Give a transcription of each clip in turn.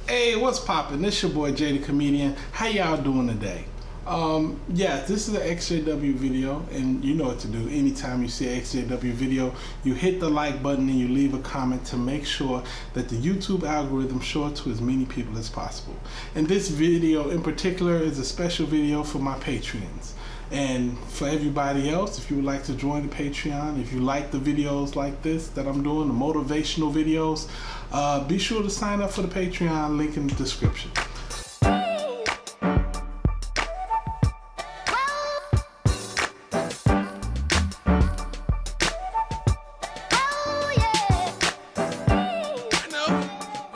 Hey, what's poppin'? This your boy Jay the Comedian. How y'all doing today? Yeah, this is an ExJw video, and you know what to do. Anytime you see an ExJw video, you hit the like button and you leave a comment to make sure that the YouTube algorithm shows to as many people as possible. And this video in particular is a special video for my Patreons. And for everybody else, if you would like to join the Patreon, if you like the videos like this that I'm doing, the motivational videos, be sure to sign up for the Patreon, link in the description.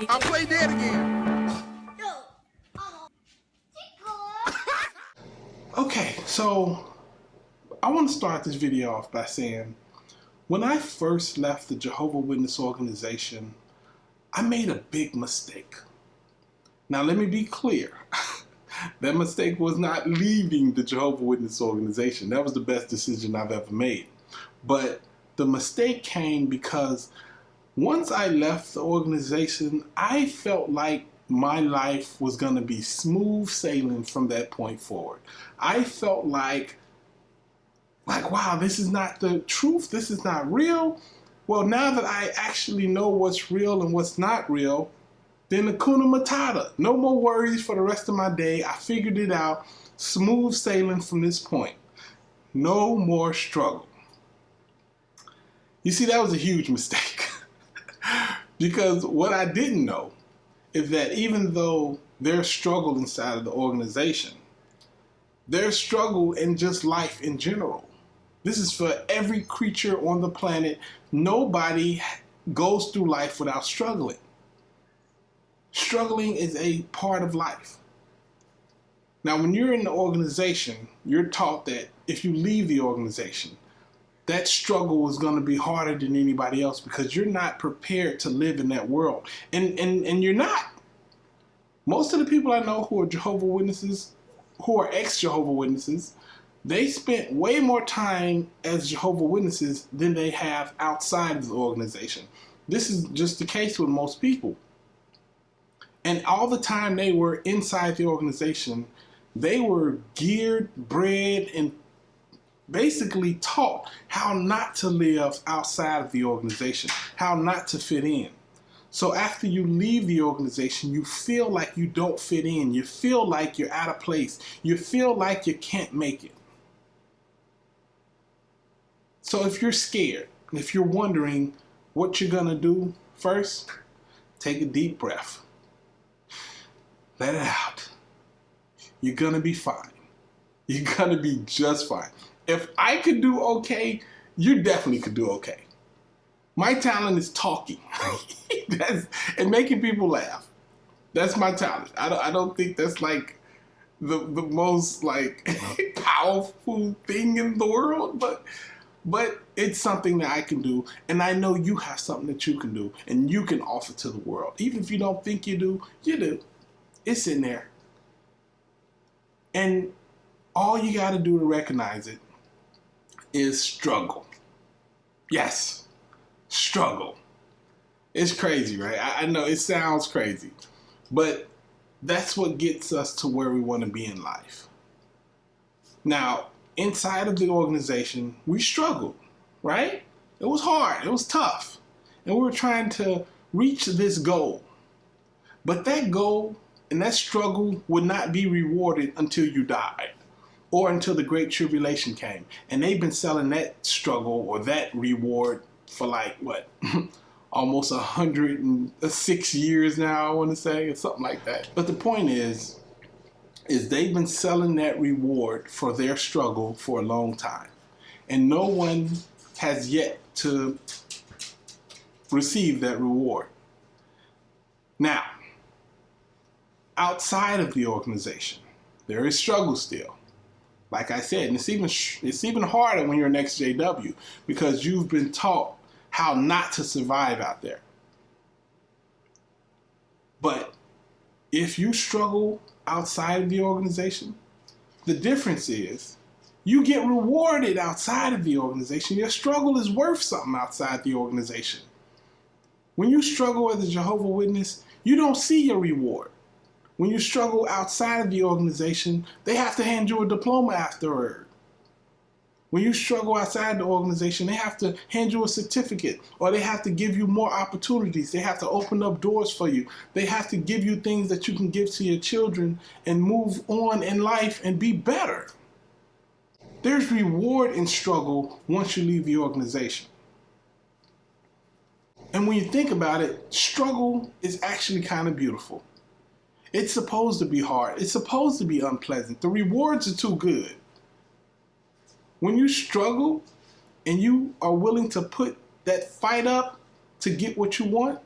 I'll play dead again. Okay, so I want to start this video off by saying, when I first left the Jehovah Witness organization, I made a big mistake. Now let me be clear. That mistake was not leaving the Jehovah Witness organization. That was the best decision I've ever made. But the mistake came because once I left the organization, I felt like my life was going to be smooth sailing from that point forward. I felt like, wow, this is not the truth. This is not real. Well, now that I actually know what's real and what's not real, then Hakuna Matata. No more worries for the rest of my day. I figured it out. Smooth sailing from this point. No more struggle. You see, that was a huge mistake. Because what I didn't know is that even though there's struggle inside of the organization, there's struggle in just life in general. This is for every creature on the planet. Nobody goes through life without struggling. Struggling is a part of life. Now, when you're in the organization, you're taught that if you leave the organization, that struggle is going to be harder than anybody else because you're not prepared to live in that world. And you're not. Most of the people I know who are Jehovah Witnesses, who are ex-Jehovah Witnesses, they spent way more time as Jehovah Witnesses than they have outside of the organization. This is just the case with most people. And all the time they were inside the organization, they were geared, bred, and basically taught how not to live outside of the organization, how not to fit in. So after you leave the organization, you feel like you don't fit in. You feel like you're out of place. You feel like you can't make it. So if you're scared, if you're wondering what you're going to do, first, take a deep breath. Let it out. You're going to be fine. You're going to be just fine. If I could do okay, you definitely could do okay. My talent is talking and making people laugh. That's my talent. I don't think that's like the most like powerful thing in the world, but it's something that I can do, and I know you have something that you can do and you can offer to the world. Even if you don't think you do, you do. It's in there. And all you got to do to recognize it is struggle. Yes, struggle. It's crazy, right? I know it sounds crazy, but that's what gets us to where we want to be in life. Now, inside of the organization, we struggled, right? It was hard, it was tough, and we were trying to reach this goal. But that goal and that struggle would not be rewarded until you died, or until the Great Tribulation came. And they've been selling that struggle or that reward for like, what, almost 106 years now, I want to say, or something like that. But the point is they've been selling that reward for their struggle for a long time. And no one has yet to receive that reward. Now, outside of the organization, there is struggle still. Like I said, and it's even harder when you're an ExJw because you've been taught how not to survive out there. But if you struggle outside of the organization, the difference is you get rewarded outside of the organization. Your struggle is worth something outside the organization. When you struggle as a Jehovah Witness, you don't see your reward. When you struggle outside of the organization, they have to hand you a diploma afterward. When you struggle outside the organization, they have to hand you a certificate, or they have to give you more opportunities. They have to open up doors for you. They have to give you things that you can give to your children and move on in life and be better. There's reward in struggle once you leave the organization. And when you think about it, struggle is actually kind of beautiful. It's supposed to be hard. It's supposed to be unpleasant. The rewards are too good. When you struggle and you are willing to put that fight up to get what you want,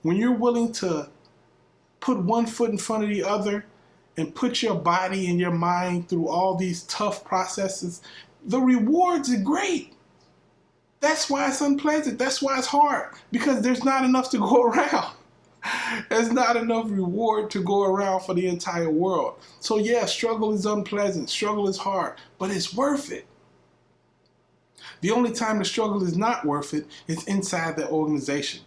when you're willing to put one foot in front of the other and put your body and your mind through all these tough processes, the rewards are great. That's why it's unpleasant. That's why it's hard, because there's not enough to go around. There's not enough reward to go around for the entire world. So yeah, struggle is unpleasant. Struggle is hard, but it's worth it. The only time the struggle is not worth it is inside the organization.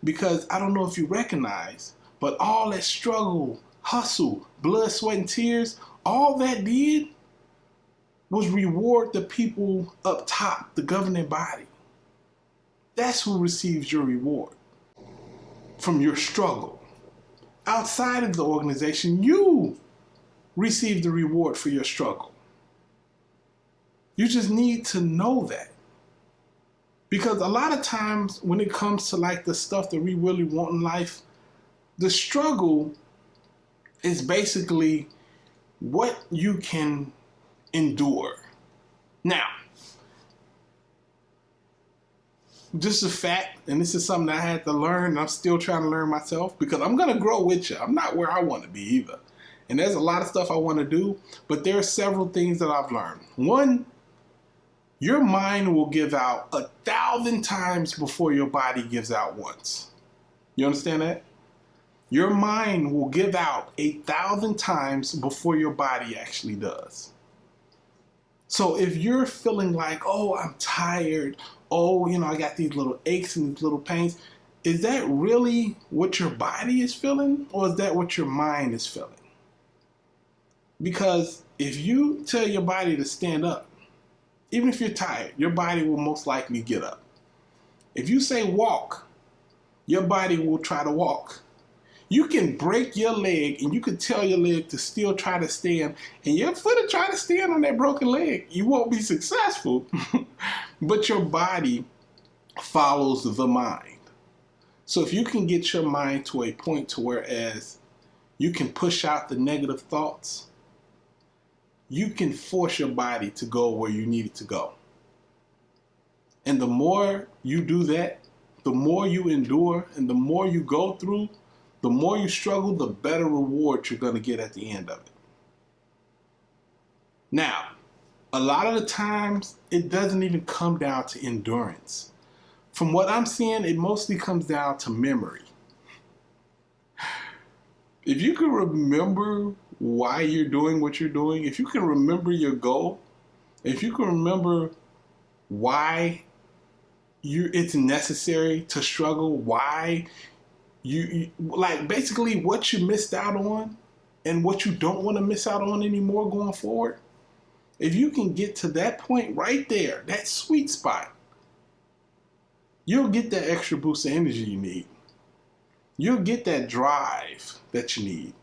Because I don't know if you recognize, but all that struggle, hustle, blood, sweat, and tears, all that did was reward the people up top, the governing body. That's who receives your reward from your struggle. Outside of the organization, you receive the reward for your struggle. You just need to know that. Because a lot of times when it comes to like the stuff that we really want in life, the struggle is basically what you can endure. Now, just a fact, and this is something that I had to learn, and I'm still trying to learn myself, because I'm going to grow with you. I'm not where I want to be either. And there's a lot of stuff I want to do, but there are several things that I've learned. One, your mind will give out 1,000 times before your body gives out once. You understand that? Your mind will give out 1,000 times before your body actually does. So if you're feeling like, oh, I'm tired, oh, I got these little aches and these little pains, is that really what your body is feeling, or is that what your mind is feeling? Because if you tell your body to stand up, even if you're tired, your body will most likely get up. If you say walk, your body will try to walk. You can break your leg and you can tell your leg to still try to stand, and your foot will try to stand on that broken leg. You won't be successful, but your body follows the mind. So if you can get your mind to a point to whereas you can push out the negative thoughts, you can force your body to go where you need it to go. And the more you do that, the more you endure and the more you go through, the more you struggle, the better reward you're going to get at the end of it. Now, a lot of the times, it doesn't even come down to endurance. From what I'm seeing, it mostly comes down to memory. If you can remember why you're doing what you're doing, if you can remember your goal, if you can remember why it's necessary to struggle, why you like basically what you missed out on and what you don't want to miss out on anymore going forward. If you can get to that point right there, that sweet spot, you'll get that extra boost of energy you need. You'll get that drive that you need.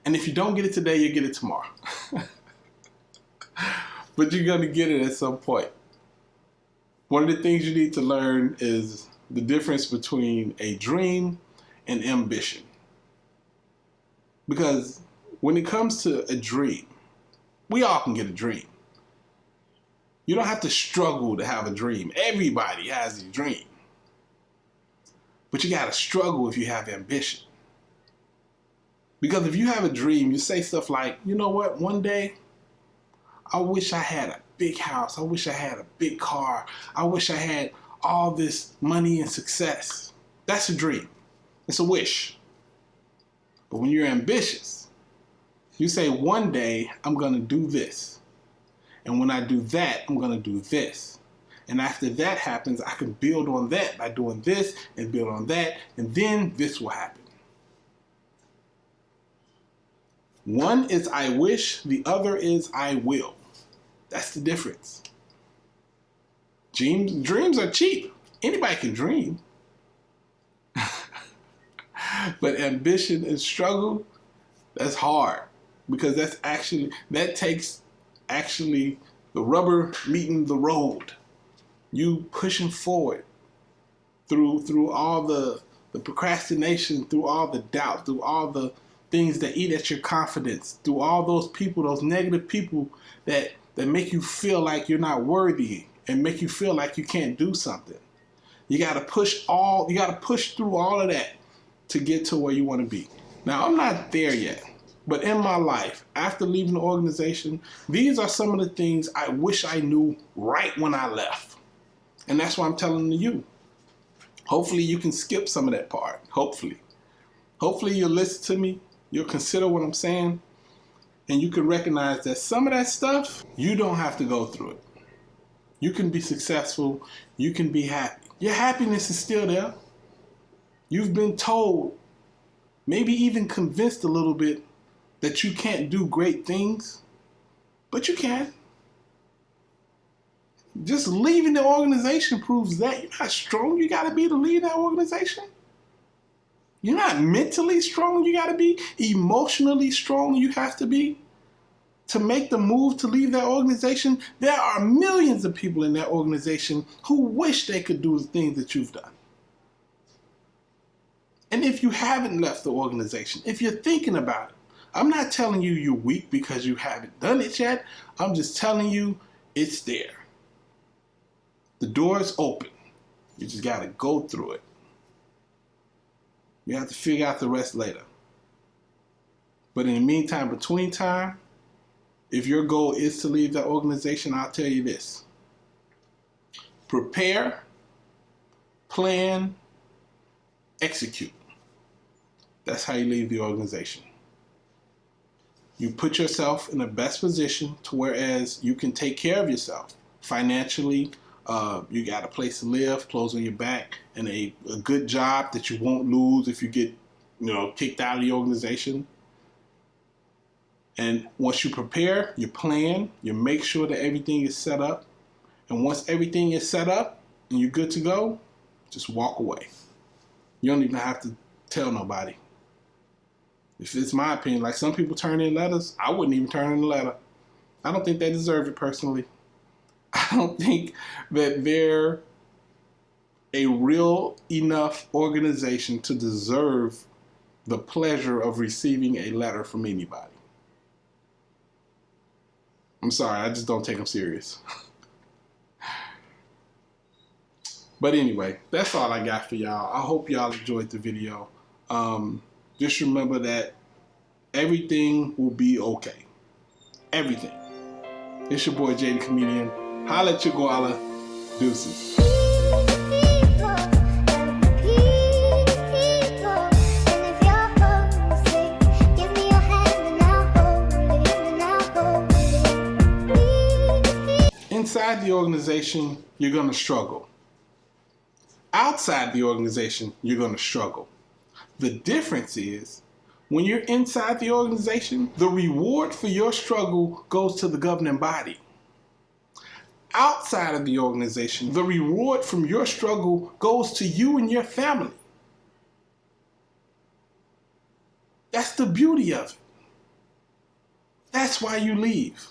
And if you don't get it today, you'll get it tomorrow. But you're going to get it at some point. One of the things you need to learn is the difference between a dream and ambition. Because when it comes to a dream, we all can get a dream. You don't have to struggle to have a dream. Everybody has a dream. But you got to struggle if you have ambition. Because if you have a dream, you say stuff like, you know what, one day, I wish I had a big house. I wish I had a big car. I wish I had all this money and success. That's a dream. It's a wish. But when you're ambitious, you say, one day, I'm going to do this. And when I do that, I'm going to do this. And after that happens, I can build on that by doing this and build on that, and then this will happen. One is I wish, the other is I will. That's the difference. Dreams are cheap. Anybody can dream. But ambition and struggle, that's hard. Because that takes the rubber meeting the road. You pushing forward through all the procrastination, through all the doubt, through all the things that eat at your confidence, through all those people, those negative people that make you feel like you're not worthy and make you feel like you can't do something. You gotta push through all of that to get to where you want to be. Now, I'm not there yet, but in my life, after leaving the organization, these are some of the things I wish I knew right when I left. And that's why I'm telling you. Hopefully you can skip some of that part. Hopefully you'll listen to me, you'll consider what I'm saying, and you can recognize that some of that stuff, you don't have to go through it. You can be successful, you can be happy. Your happiness is still there. You've been told, maybe even convinced a little bit, that you can't do great things, but you can. Just leaving the organization proves that you're not strong. You got to be to leave that organization. You're not mentally strong. You got to be emotionally strong. You have to be to make the move to leave that organization. There are millions of people in that organization who wish they could do the things that you've done. And if you haven't left the organization, if you're thinking about it, I'm not telling you you're weak because you haven't done it yet. I'm just telling you it's there. The door is open. You just got to go through it. You have to figure out the rest later. But in the meantime, between time, if your goal is to leave that organization, I'll tell you this. Prepare, plan, execute. That's how you leave the organization. You put yourself in the best position to whereas you can take care of yourself financially. You got a place to live, clothes on your back, and a good job that you won't lose if you get, kicked out of the organization. And once you prepare, you plan, you make sure that everything is set up. And once everything is set up and you're good to go, just walk away. You don't even have to tell nobody. If it's my opinion, like some people turn in letters, I wouldn't even turn in a letter. I don't think they deserve it personally. I don't think that they're a real enough organization to deserve the pleasure of receiving a letter from anybody. I'm sorry, I just don't take them serious. But anyway, that's all I got for y'all. I hope y'all enjoyed the video. Just remember that everything will be okay. Everything. It's your boy Jay the Comedian. Holla at your koala. Deuces. Inside the organization, you're going to struggle. Outside the organization, you're going to struggle. The difference is, when you're inside the organization, the reward for your struggle goes to the governing body. Outside of the organization, the reward from your struggle goes to you and your family. That's the beauty of it. That's why you leave.